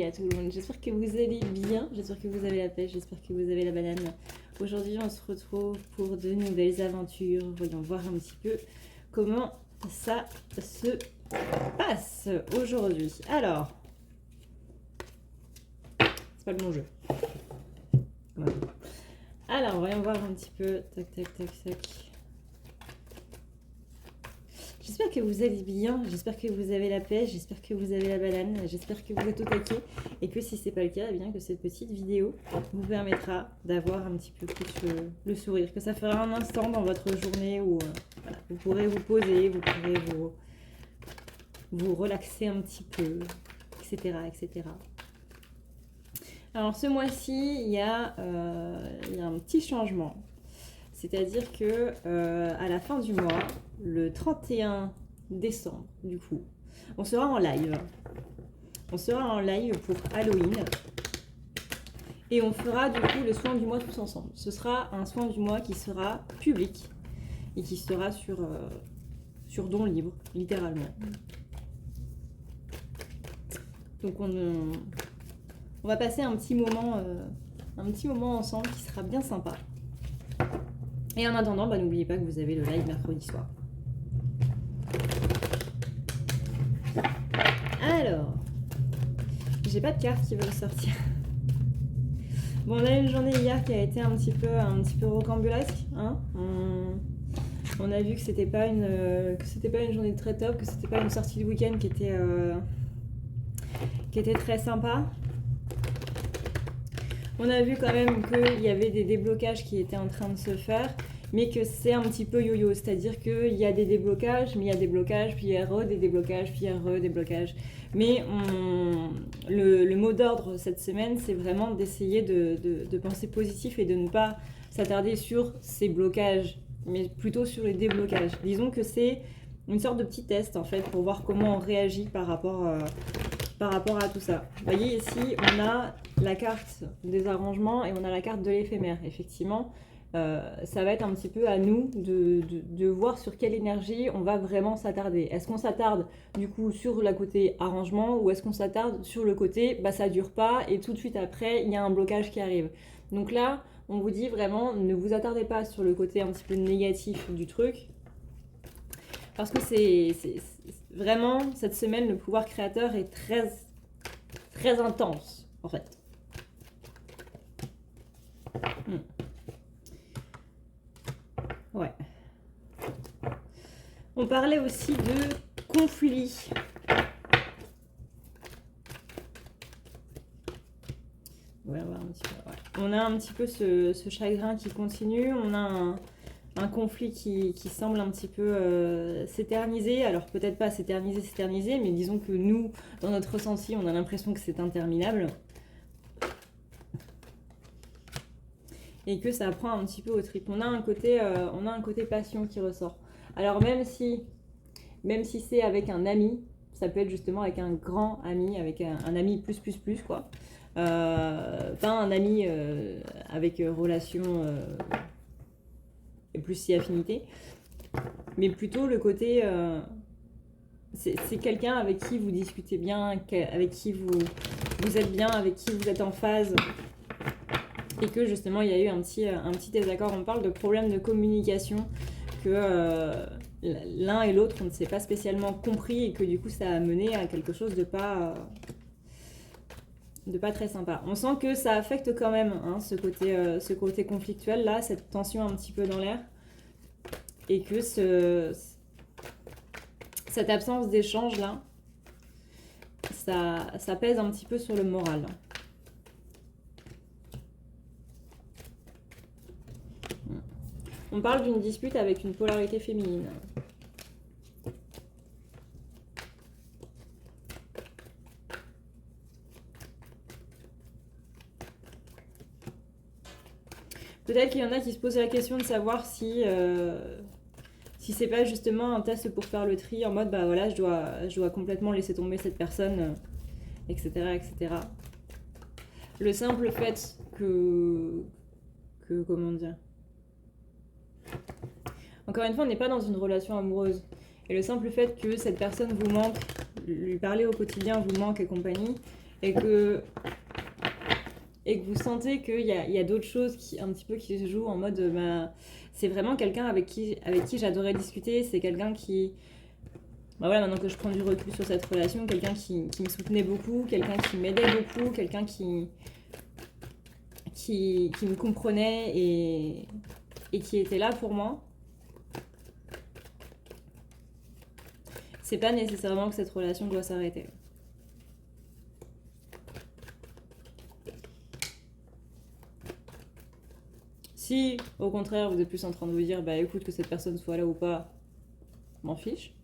à tout le monde, j'espère que vous allez bien, j'espère que vous avez la pêche, j'espère que vous avez la banane. Aujourd'hui on se retrouve pour de nouvelles aventures, voyons voir un petit peu comment ça se passe aujourd'hui. Alors, c'est pas le bon jeu. Ouais. Alors voyons voir un petit peu, tac tac tac tac. J'espère que vous allez bien, j'espère que vous avez la pêche, j'espère que vous avez la banane, j'espère que vous êtes au taquet et que si c'est pas le cas, eh bien que cette petite vidéo vous permettra d'avoir un petit peu plus le sourire, que ça fera un instant dans votre journée où voilà, vous pourrez vous poser, vous pourrez vous relaxer un petit peu, etc. etc. Alors ce mois-ci, il y a un petit changement. C'est-à-dire que à la fin du mois, le 31 décembre, du coup, on sera en live. On sera en live pour Halloween. Et on fera du coup le soin du mois tous ensemble. Ce sera un soin du mois qui sera public et qui sera sur don libre, littéralement. Donc on va passer un petit moment ensemble qui sera bien sympa. Et en attendant, n'oubliez pas que vous avez le live mercredi soir. Alors, j'ai pas de carte qui veut sortir. Bon, on a eu une journée hier qui a été un petit peu rocambolesque. Hein, on a vu que c'était pas une journée très top, que c'était pas une sortie de week-end qui était très sympa. On a vu quand même qu'il y avait des déblocages qui étaient en train de se faire, mais que c'est un petit peu yo-yo, c'est-à-dire qu'il y a des déblocages, mais il y a des blocages, puis il y a des déblocages, puis il y a des blocages. Mais le mot d'ordre cette semaine, c'est vraiment d'essayer de penser positif et de ne pas s'attarder sur ces blocages, mais plutôt sur les déblocages. Disons que c'est une sorte de petit test en fait pour voir comment on réagit par rapport à tout ça. Vous voyez ici, on a la carte des arrangements et on a la carte de l'éphémère. Effectivement, ça va être un petit peu à nous de voir sur quelle énergie on va vraiment s'attarder. Est-ce qu'on s'attarde du coup sur le côté arrangement ou est-ce qu'on s'attarde sur le côté ça dure pas et tout de suite après il y a un blocage qui arrive. Donc là, on vous dit vraiment ne vous attardez pas sur le côté un petit peu négatif du truc parce que c'est vraiment, cette semaine, le pouvoir créateur est très, très intense, en fait. Ouais. On parlait aussi de conflit. Ouais, un petit peu, ouais. On a un petit peu ce chagrin qui continue. On a un conflit qui semble un petit peu s'éterniser. Alors peut-être pas s'éterniser, mais disons que nous, dans notre ressenti, on a l'impression que c'est interminable. Et que ça prend un petit peu au trip. On a un côté passion qui ressort. Alors même si c'est avec un ami, ça peut être justement avec un grand ami, avec un ami plus quoi. Pas un ami avec relation... plus si affinité, mais plutôt le côté c'est quelqu'un avec qui vous discutez bien, avec qui vous êtes bien, avec qui vous êtes en phase et que justement il y a eu un petit désaccord. On parle de problèmes de communication, que l'un et l'autre on ne s'est pas spécialement compris et que du coup ça a mené à quelque chose de pas très sympa. On sent que ça affecte quand même hein, ce côté conflictuel là, cette tension un petit peu dans l'air, et que cette absence d'échange là, ça pèse un petit peu sur le moral. On parle d'une dispute avec une polarité féminine. Peut-être qu'il y en a qui se posent la question de savoir si c'est pas justement un test pour faire le tri en mode voilà, je dois complètement laisser tomber cette personne, etc., etc. Le simple fait que comment dire, encore une fois, on n'est pas dans une relation amoureuse. Et le simple fait que cette personne vous manque, lui parler au quotidien vous manque et compagnie, et que vous sentez qu'il y a d'autres choses un petit peu qui se jouent en mode c'est vraiment quelqu'un avec qui j'adorais discuter, c'est quelqu'un qui voilà, maintenant que je prends du recul sur cette relation, quelqu'un qui me soutenait beaucoup, quelqu'un qui m'aidait beaucoup, quelqu'un qui me comprenait et qui était là pour moi. C'est pas nécessairement que cette relation doit s'arrêter. Si, au contraire, vous êtes plus en train de vous dire, bah écoute, que cette personne soit là ou pas, m'en fiche.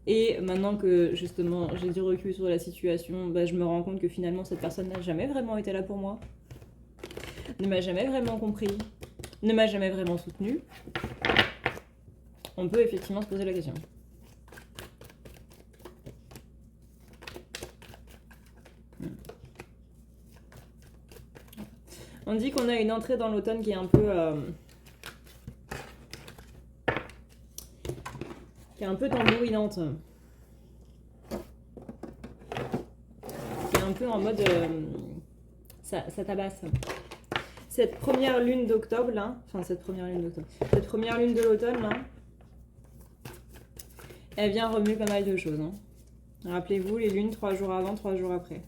Et maintenant que justement j'ai du recul sur la situation, bah, je me rends compte que finalement cette personne n'a jamais vraiment été là pour moi, ne m'a jamais vraiment compris, ne m'a jamais vraiment soutenu. On peut effectivement se poser la question. On dit qu'on a une entrée dans l'automne qui est un peu tambourinante. Qui est un peu en mode ça tabasse. Cette première lune d'octobre là, cette première lune de l'automne là, elle vient remuer pas mal de choses. Hein. Rappelez-vous, les lunes 3 jours avant, 3 jours après.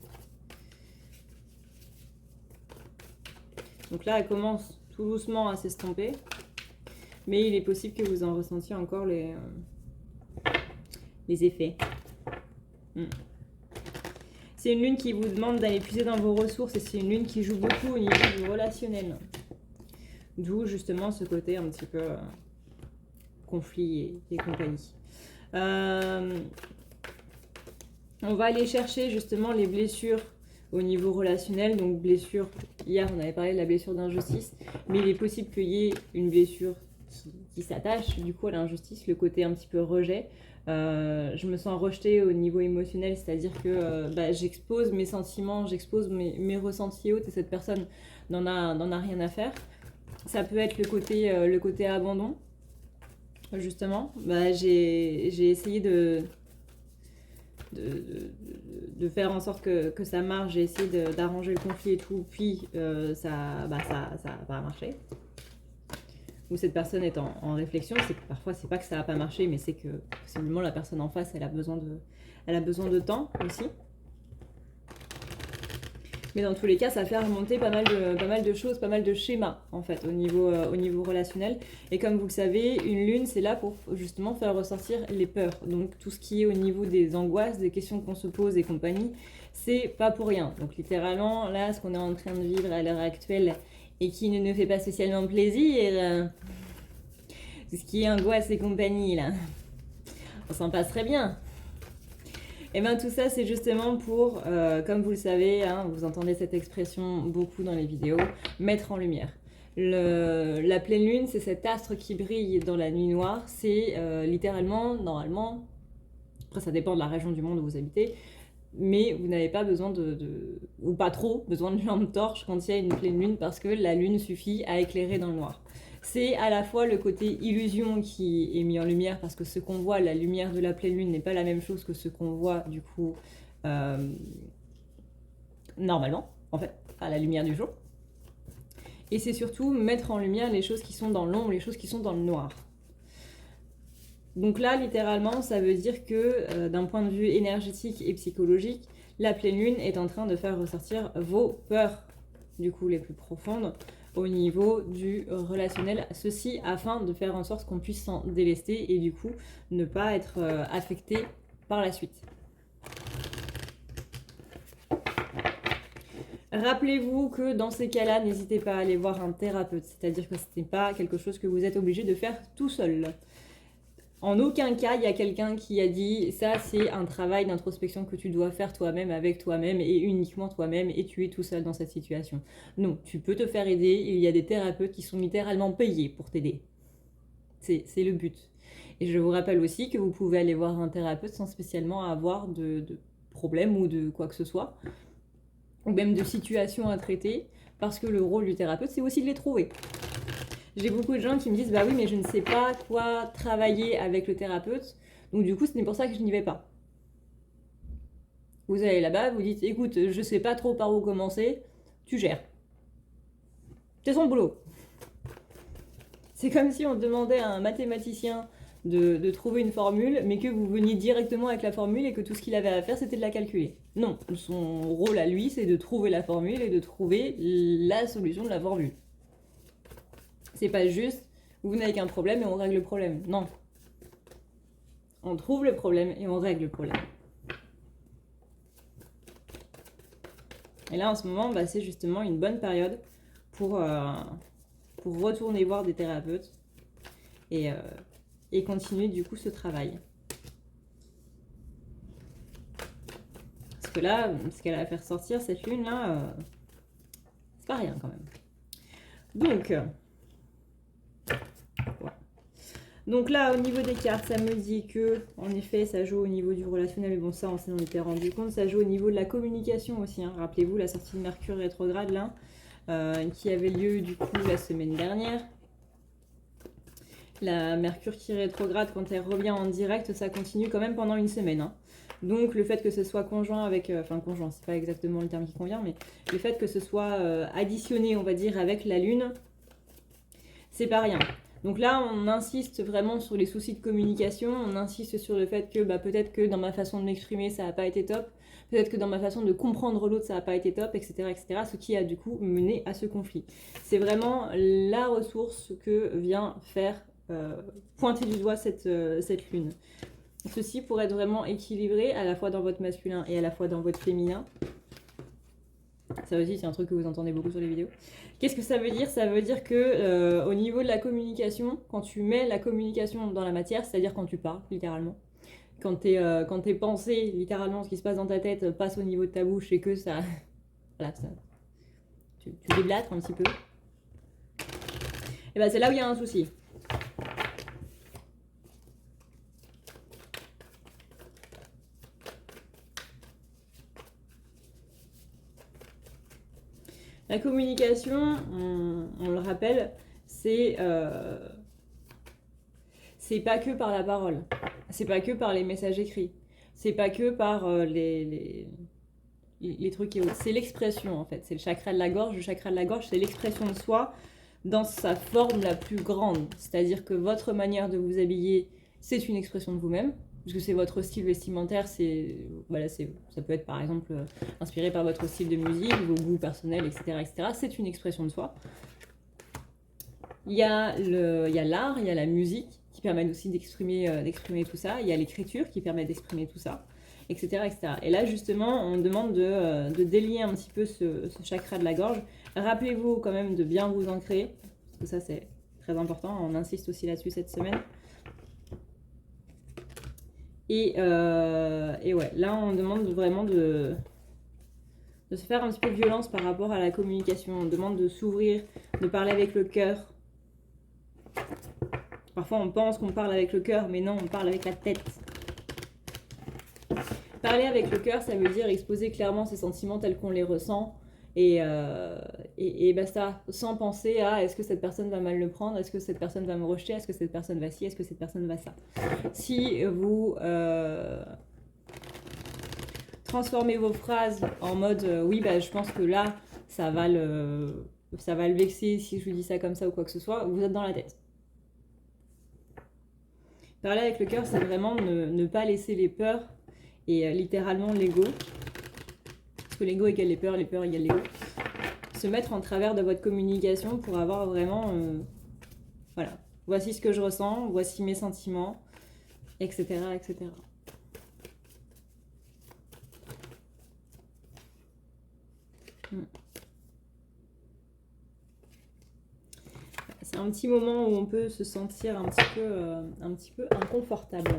Donc là, elle commence tout doucement à s'estomper. Mais il est possible que vous en ressentiez encore les effets. C'est une lune qui vous demande d'aller puiser dans vos ressources et c'est une lune qui joue beaucoup au niveau du relationnel. D'où justement ce côté un petit peu conflit et compagnie. On va aller chercher justement les blessures au niveau relationnel. Donc blessure, hier on avait parlé de la blessure d'injustice, mais il est possible qu'il y ait une blessure qui s'attache du coup à l'injustice, le côté un petit peu rejet. Je me sens rejetée au niveau émotionnel, c'est-à-dire que j'expose mes sentiments, j'expose mes ressentis autres et cette personne n'en a rien à faire. Ça peut être le côté abandon, justement. J'ai essayé de faire en sorte que ça marche, j'ai essayé d'arranger le conflit et tout, puis ça n'a pas marché. Où cette personne est en réflexion, c'est que parfois c'est pas que ça n'a pas marché, mais c'est que possiblement la personne en face elle a besoin de temps aussi. Mais dans tous les cas, ça fait remonter pas mal de choses, pas mal de schémas en fait au niveau relationnel. Et comme vous le savez, une lune c'est là pour justement faire ressortir les peurs. Donc tout ce qui est au niveau des angoisses, des questions qu'on se pose et compagnie, c'est pas pour rien. Donc littéralement là, ce qu'on est en train de vivre à l'heure actuelle et qui ne nous fait pas spécialement plaisir, tout ce qui est angoisse et compagnie là, on s'en passerait bien. Et bien tout ça c'est justement pour, comme vous le savez, hein, vous entendez cette expression beaucoup dans les vidéos, mettre en lumière. La pleine lune, c'est cet astre qui brille dans la nuit noire, c'est littéralement, normalement, après ça dépend de la région du monde où vous habitez, mais vous n'avez pas besoin ou pas trop besoin de lampe torche quand il y a une pleine lune parce que la lune suffit à éclairer dans le noir. C'est à la fois le côté illusion qui est mis en lumière parce que ce qu'on voit, la lumière de la pleine lune n'est pas la même chose que ce qu'on voit du coup normalement, en fait, à la lumière du jour. Et c'est surtout mettre en lumière les choses qui sont dans l'ombre, les choses qui sont dans le noir. Donc là, littéralement, ça veut dire que d'un point de vue énergétique et psychologique, la pleine lune est en train de faire ressortir vos peurs, du coup, les plus profondes au niveau du relationnel. Ceci afin de faire en sorte qu'on puisse s'en délester et du coup, ne pas être affecté par la suite. Rappelez-vous que dans ces cas-là, n'hésitez pas à aller voir un thérapeute, c'est-à-dire que ce n'est pas quelque chose que vous êtes obligé de faire tout seul. En aucun cas, il y a quelqu'un qui a dit ça, c'est un travail d'introspection que tu dois faire toi-même, avec toi-même et uniquement toi-même et tu es tout seul dans cette situation. Non, tu peux te faire aider. Il y a des thérapeutes qui sont littéralement payés pour t'aider. C'est le but. Et je vous rappelle aussi que vous pouvez aller voir un thérapeute sans spécialement avoir de problème ou de quoi que ce soit, ou même de situation à traiter, parce que le rôle du thérapeute, c'est aussi de les trouver. J'ai beaucoup de gens qui me disent « Bah oui, mais je ne sais pas quoi travailler avec le thérapeute, donc du coup, c'est pour ça que je n'y vais pas. » Vous allez là-bas, vous dites, écoute, je sais pas trop par où commencer, tu gères. C'est son boulot. C'est comme si on demandait à un mathématicien de trouver une formule, mais que vous veniez directement avec la formule et que tout ce qu'il avait à faire, c'était de la calculer. Non, son rôle à lui, c'est de trouver la formule et de trouver la solution de la formule. C'est pas juste, vous venez avec un problème et on règle le problème. Non. On trouve le problème et on règle le problème. Et là, en ce moment, bah, c'est justement une bonne période pour retourner voir des thérapeutes et continuer du coup ce travail. Parce que là, ce qu'elle a fait ressortir, cette lune-là, c'est pas rien quand même. Donc, voilà. Donc là, au niveau des cartes, ça me dit que, en effet, ça joue au niveau du relationnel, mais bon, ça, on s'en était rendu compte, ça joue au niveau de la communication aussi. Hein. Rappelez-vous, la sortie de Mercure rétrograde, là, qui avait lieu, du coup, la semaine dernière. La Mercure qui rétrograde, quand elle revient en direct, ça continue quand même pendant une semaine. Hein. Donc, le fait que ce soit conjoint avec... Enfin, conjoint, c'est pas exactement le terme qui convient, mais le fait que ce soit additionné, on va dire, avec la Lune, c'est pas rien. Donc là, on insiste vraiment sur les soucis de communication, on insiste sur le fait que bah, peut-être que dans ma façon de m'exprimer, ça n'a pas été top, peut-être que dans ma façon de comprendre l'autre, ça n'a pas été top, etc., etc., ce qui a du coup mené à ce conflit. C'est vraiment la ressource que vient faire pointer du doigt cette lune. Ceci pour être vraiment équilibré à la fois dans votre masculin et à la fois dans votre féminin. Ça aussi, c'est un truc que vous entendez beaucoup sur les vidéos. Qu'est-ce que ça veut dire? Ça veut dire que au niveau de la communication, quand tu mets la communication dans la matière, c'est-à-dire quand tu parles, littéralement, quand tes pensées, littéralement, ce qui se passe dans ta tête, passe au niveau de ta bouche et que ça... Voilà, tu déblattres un petit peu. Et ben c'est là où il y a un souci. La communication, on le rappelle, c'est pas que par la parole, c'est pas que par les messages écrits, c'est pas que par les trucs et autres, c'est l'expression en fait, c'est le chakra de la gorge. Le chakra de la gorge, c'est l'expression de soi dans sa forme la plus grande, c'est-à-dire que votre manière de vous habiller, c'est une expression de vous-même. Parce que c'est votre style vestimentaire, voilà, ça peut être par exemple inspiré par votre style de musique, vos goûts personnels, etc. etc. C'est une expression de soi. Il y a l'art, il y a la musique qui permettent aussi d'exprimer tout ça. Il y a l'écriture qui permet d'exprimer tout ça, etc., etc. Et là, justement, on demande de délier un petit peu ce chakra de la gorge. Rappelez-vous quand même de bien vous ancrer, parce que ça, c'est très important. On insiste aussi là-dessus cette semaine. Et ouais, là on demande vraiment de se faire un petit peu violence par rapport à la communication. On demande de s'ouvrir, de parler avec le cœur. Parfois on pense qu'on parle avec le cœur, mais non, on parle avec la tête. Parler avec le cœur, ça veut dire exposer clairement ses sentiments tels qu'on les ressent. Et basta, sans penser à est-ce que cette personne va mal le prendre, est-ce que cette personne va me rejeter, est-ce que cette personne va ci, est-ce que cette personne va ça. Si vous transformez vos phrases en mode oui, bah, je pense que là, ça va le vexer si je lui dis ça comme ça ou quoi que ce soit, vous êtes dans la tête. Parler avec le cœur, c'est vraiment ne pas laisser les peurs et littéralement l'ego. Parce que l'ego égale les peurs égale l'ego. Se mettre en travers de votre communication pour avoir vraiment... voilà. Voici ce que je ressens, voici mes sentiments, etc. etc. C'est un petit moment où on peut se sentir un petit peu inconfortable.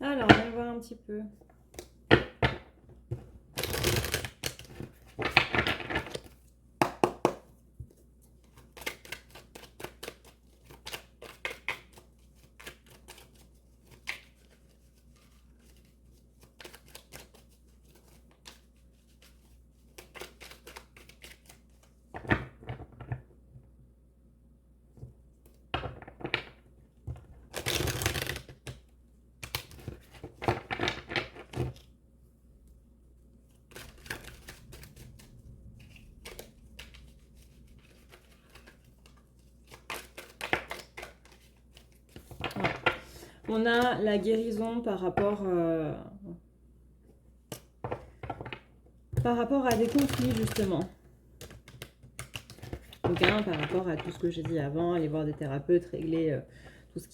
Alors, on va voir un petit peu. On a la guérison par rapport à des conflits, justement. Donc, par rapport à tout ce que j'ai dit avant, aller voir des thérapeutes, régler tout ce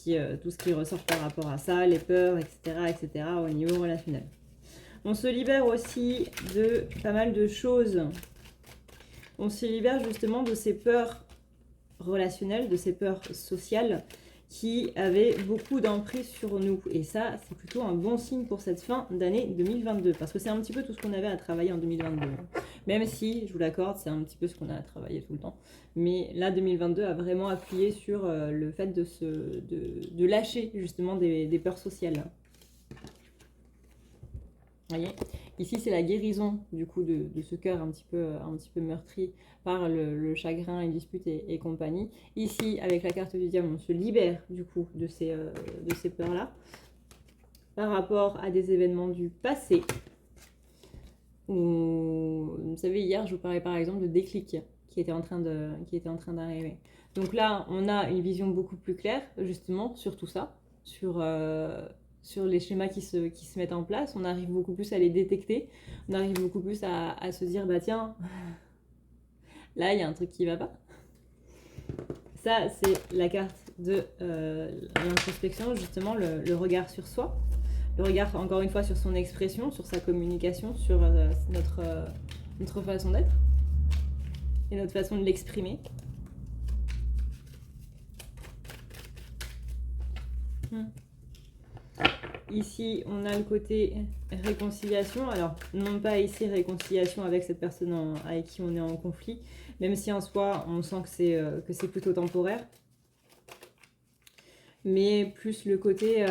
qui ressort par rapport à ça, les peurs, etc., au niveau relationnel. On se libère aussi de pas mal de choses. On se libère justement de ces peurs relationnelles, de ces peurs sociales qui avaient beaucoup d'emprise sur nous. Et ça, c'est plutôt un bon signe pour cette fin d'année 2022. Parce que c'est un petit peu tout ce qu'on avait à travailler en 2022. Même si, je vous l'accorde, c'est un petit peu ce qu'on a à travailler tout le temps. Mais là, 2022 a vraiment appuyé sur le fait de lâcher justement des peurs sociales. Vous voyez, ici c'est la guérison du coup de ce cœur un petit peu meurtri par le chagrin, les disputes et compagnie. Ici, avec la carte du diable, on se libère du coup de ces peurs-là par rapport à des événements du passé. Vous savez, hier, je vous parlais par exemple de déclic qui était en train d'arriver. Donc là, on a une vision beaucoup plus claire justement sur tout ça, sur les schémas qui se mettent en place. On arrive beaucoup plus à les détecter. On arrive beaucoup plus à se dire, bah tiens, là, il y a un truc qui va pas. Ça, c'est la carte de l'introspection, justement, le regard sur soi. Le regard, encore une fois, sur son expression, sur sa communication, sur notre façon d'être et notre façon de l'exprimer. Ici, on a le côté réconciliation. Alors, non pas ici réconciliation avec cette personne avec qui on est en conflit, même si en soi, on sent que c'est plutôt temporaire. Mais plus le côté,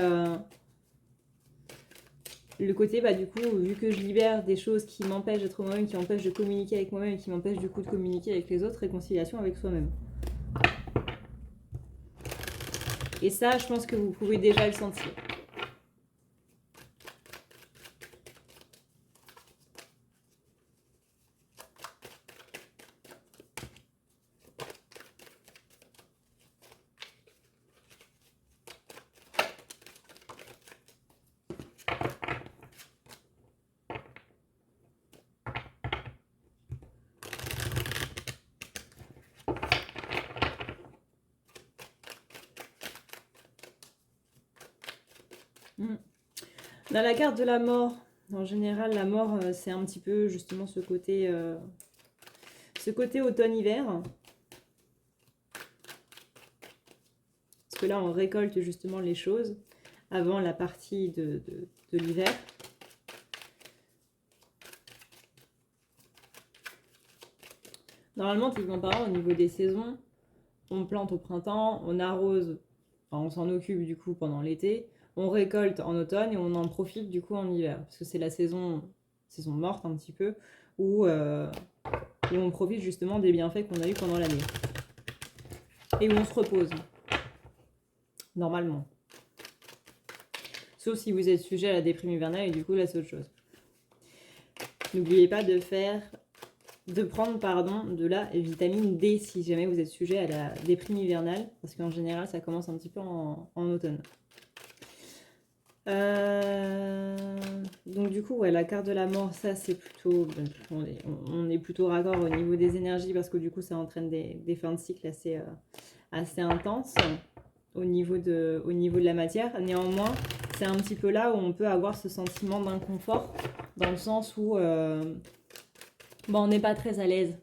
bah, du coup, vu que je libère des choses qui m'empêchent d'être moi-même, qui m'empêchent de communiquer avec moi-même et qui m'empêchent du coup de communiquer avec les autres, réconciliation avec soi-même. Et ça, je pense que vous pouvez déjà le sentir. Dans la carte de la mort, en général, la mort, c'est un petit peu justement ce côté automne-hiver. Parce que là, on récolte justement les choses avant la partie de l'hiver. Normalement, typiquement parlant, au niveau des saisons, on plante au printemps, on arrose, enfin, on s'en occupe du coup pendant l'été. On récolte en automne et on en profite du coup en hiver. Parce que c'est la saison morte un petit peu, où on profite justement des bienfaits qu'on a eu pendant l'année. Et où on se repose. Normalement. Sauf si vous êtes sujet à la déprime hivernale et du coup là c'est autre chose. N'oubliez pas de prendre de la vitamine D si jamais vous êtes sujet à la déprime hivernale. Parce qu'en général ça commence un petit peu en automne. Donc du coup, ouais, la carte de la mort, ça c'est plutôt... On est plutôt raccord au niveau des énergies parce que du coup ça entraîne des fins de cycle assez intenses au niveau de la matière. Néanmoins, c'est un petit peu là où on peut avoir ce sentiment d'inconfort dans le sens où on n'est pas très à l'aise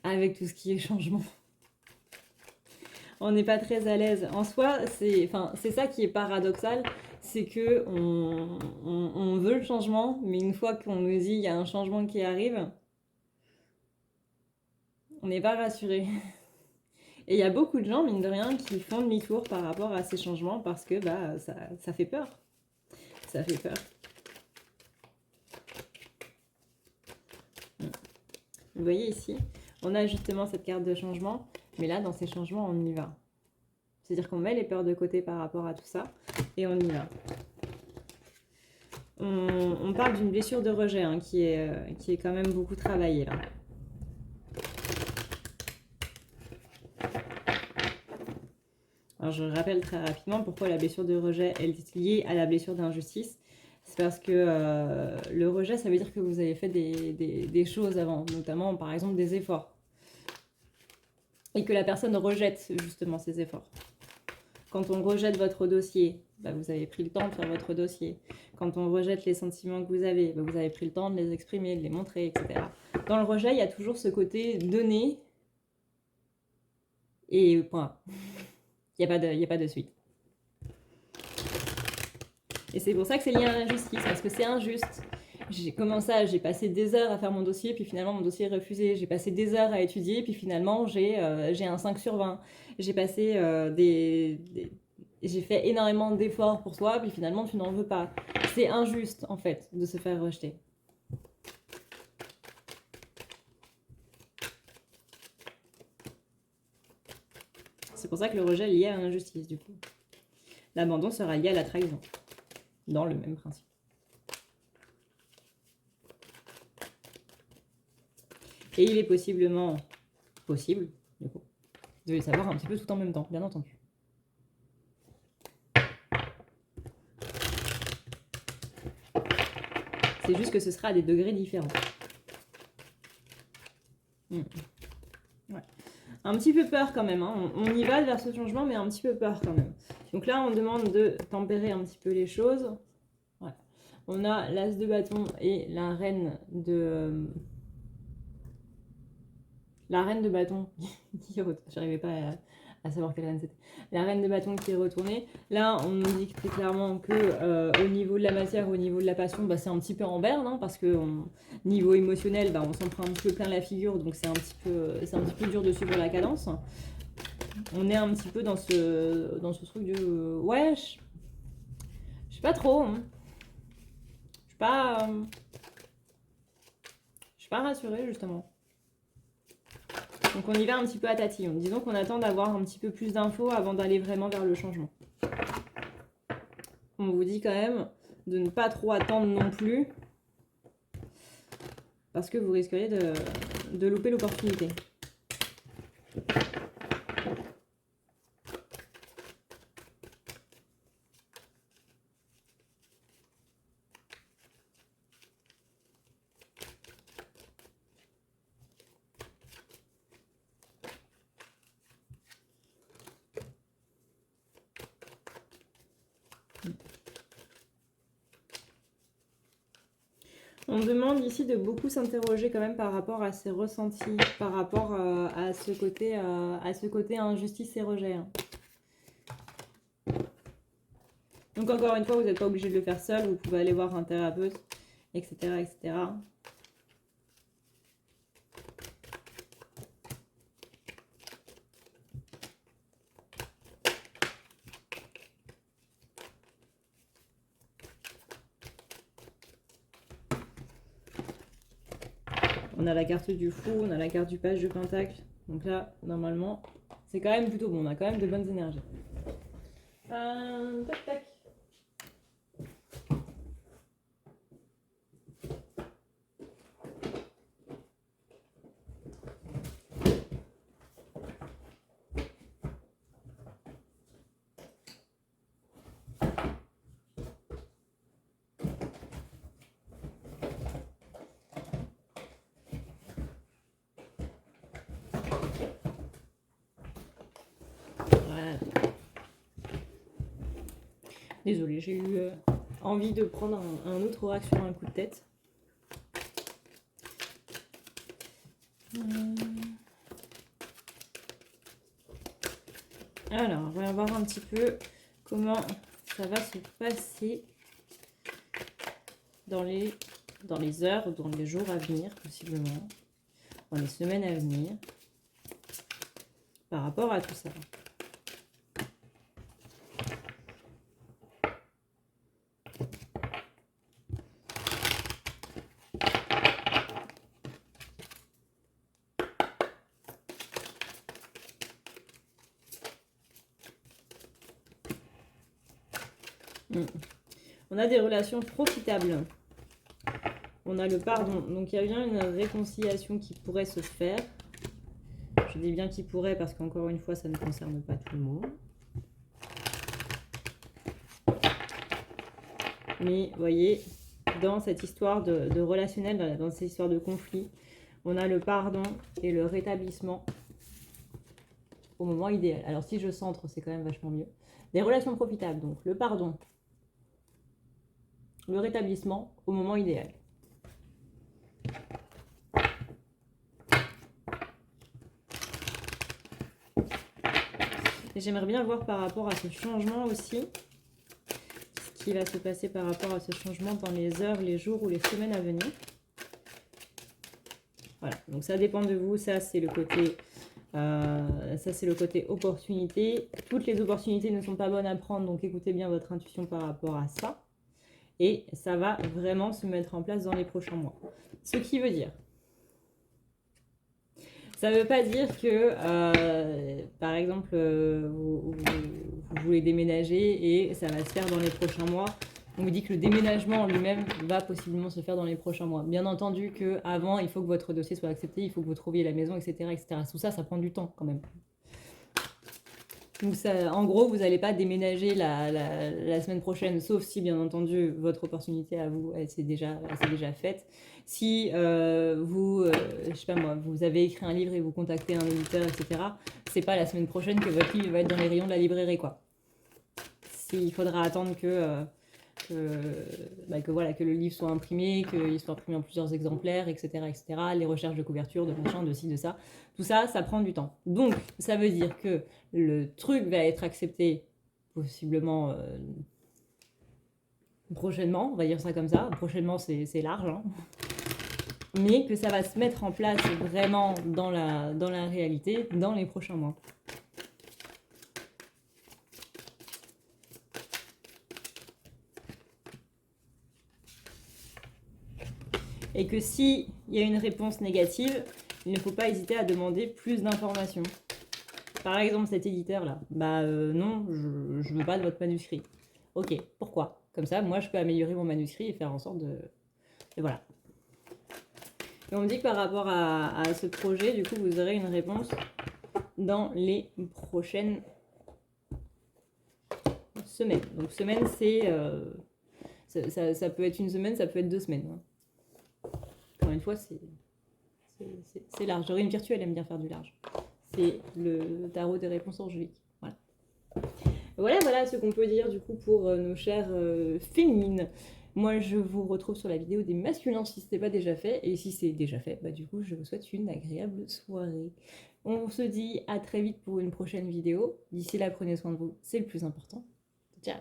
avec tout ce qui est changement. On n'est pas très à l'aise. En soi, c'est ça qui est paradoxal, c'est que on veut le changement, mais une fois qu'on nous dit il y a un changement qui arrive, on n'est pas rassuré. Et il y a beaucoup de gens, mine de rien, qui font demi-tour par rapport à ces changements parce que ça fait peur. Ça fait peur. Vous voyez ici, on a justement cette carte de changement, mais là, dans ces changements, on y va. C'est-à-dire qu'on met les peurs de côté par rapport à tout ça, et on y va. On parle d'une blessure de rejet hein, qui est quand même beaucoup travaillée là. Alors je rappelle très rapidement pourquoi la blessure de rejet est liée à la blessure d'injustice. C'est parce que le rejet, ça veut dire que vous avez fait des choses avant, notamment par exemple des efforts. Et que la personne rejette justement ces efforts. Quand on rejette votre dossier, bah, vous avez pris le temps de faire votre dossier. Quand on rejette les sentiments que vous avez, bah, vous avez pris le temps de les exprimer, de les montrer, etc. Dans le rejet, il y a toujours ce côté donner et point. Il n'y a pas de suite. Et c'est pour ça que c'est lié à l'injustice, parce que c'est injuste. Comment ça, j'ai passé des heures à faire mon dossier, puis finalement mon dossier est refusé. J'ai passé des heures à étudier, puis finalement j'ai un 5 sur 20. J'ai passé j'ai fait énormément d'efforts pour toi, puis finalement tu n'en veux pas. C'est injuste en fait de se faire rejeter. C'est pour ça que le rejet est lié à l'injustice du coup. L'abandon sera lié à la trahison, dans le même principe. Et il est possiblement possible, du coup, de les savoir un petit peu tout en même temps, bien entendu. C'est juste que ce sera à des degrés différents. Ouais. Un petit peu peur quand même, hein. On y va vers ce changement, mais un petit peu peur quand même. Donc là, on demande de tempérer un petit peu les choses. Ouais. On a l'as de bâton et la reine de... La reine de bâton qui j'arrivais pas à savoir quelle reine c'était. La reine de bâton qui est retournée. Là, on nous dit très clairement que au niveau de la matière, au niveau de la passion, bah, c'est un petit peu en berne, hein, parce que niveau émotionnel, bah, on s'en prend un petit peu plein la figure, donc c'est un petit peu dur de suivre la cadence. On est un petit peu dans ce truc de ouais, je sais pas trop. Hein. Je suis pas rassurée justement. Donc on y va un petit peu à tatillon. Disons qu'on attend d'avoir un petit peu plus d'infos avant d'aller vraiment vers le changement. On vous dit quand même de ne pas trop attendre non plus, parce que vous risqueriez de louper l'opportunité. On demande ici de beaucoup s'interroger quand même par rapport à ses ressentis, par rapport à ce côté injustice et rejet. Hein. Donc encore une fois, vous n'êtes pas obligé de le faire seul, vous pouvez aller voir un thérapeute, etc. etc. On a la carte du fou, on a la carte du page de pentacle. Donc là, normalement, c'est quand même plutôt bon. On a quand même de bonnes énergies. Tac, tac. Voilà. Désolée, j'ai eu envie de prendre un autre oracle sur un coup de tête. Alors, on va voir un petit peu comment ça va se passer dans les heures, dans les jours à venir, possiblement, dans les semaines à venir, par rapport à tout ça. On a des relations profitables. On a le pardon. Donc il y a bien une réconciliation qui pourrait se faire. Je dis bien qui pourrait parce qu'encore une fois, ça ne concerne pas tout le monde. Mais vous voyez, dans cette histoire de relationnel, dans cette histoire de conflit, on a le pardon et le rétablissement au moment idéal. Alors si je centre, c'est quand même vachement mieux. Des relations profitables, donc le pardon, le rétablissement au moment idéal. Et j'aimerais bien voir par rapport à ce changement aussi, ce qui va se passer par rapport à ce changement dans les heures, les jours ou les semaines à venir. Voilà, donc ça dépend de vous, ça c'est le côté opportunité. Toutes les opportunités ne sont pas bonnes à prendre, donc écoutez bien votre intuition par rapport à ça. Et ça va vraiment se mettre en place dans les prochains mois. Ce qui veut dire, ça ne veut pas dire que, par exemple, vous voulez déménager et ça va se faire dans les prochains mois. On vous dit que le déménagement en lui-même va possiblement se faire dans les prochains mois. Bien entendu qu'avant, il faut que votre dossier soit accepté, il faut que vous trouviez la maison, etc. etc. Tout ça, ça prend du temps quand même. Donc ça, en gros, vous n'allez pas déménager la semaine prochaine, sauf si, bien entendu, votre opportunité à vous, elle s'est déjà faite. Si je sais pas moi, vous avez écrit un livre et vous contactez un éditeur, etc., c'est pas la semaine prochaine que votre livre va être dans les rayons de la librairie, quoi. Il faudra attendre que le livre soit imprimé, qu'il soit imprimé en plusieurs exemplaires, etc., etc. Les recherches de couverture, de machin, de ci, de ça. Tout ça, ça prend du temps. Donc, ça veut dire que le truc va être accepté possiblement prochainement, on va dire ça comme ça. Prochainement, c'est large, hein. Mais que ça va se mettre en place vraiment dans la réalité dans les prochains mois. Et que s'il y a une réponse négative, il ne faut pas hésiter à demander plus d'informations. Par exemple, cet éditeur-là, non, je ne veux pas de votre manuscrit. Ok, pourquoi? Comme ça, moi, je peux améliorer mon manuscrit et faire en sorte de... Et voilà. Et on me dit que par rapport à ce projet, du coup, vous aurez une réponse dans les prochaines semaines. Donc, semaine, c'est... ça peut être une semaine, ça peut être 2 semaines. Hein. Encore une fois, c'est large. Dorine Virtuelle aime bien faire du large. C'est le tarot des réponses angéliques. Voilà ce qu'on peut dire du coup pour nos chères féminines. Moi, je vous retrouve sur la vidéo des masculins si ce n'est pas déjà fait. Et si c'est déjà fait, du coup, je vous souhaite une agréable soirée. On se dit à très vite pour une prochaine vidéo. D'ici là, prenez soin de vous, c'est le plus important. Ciao!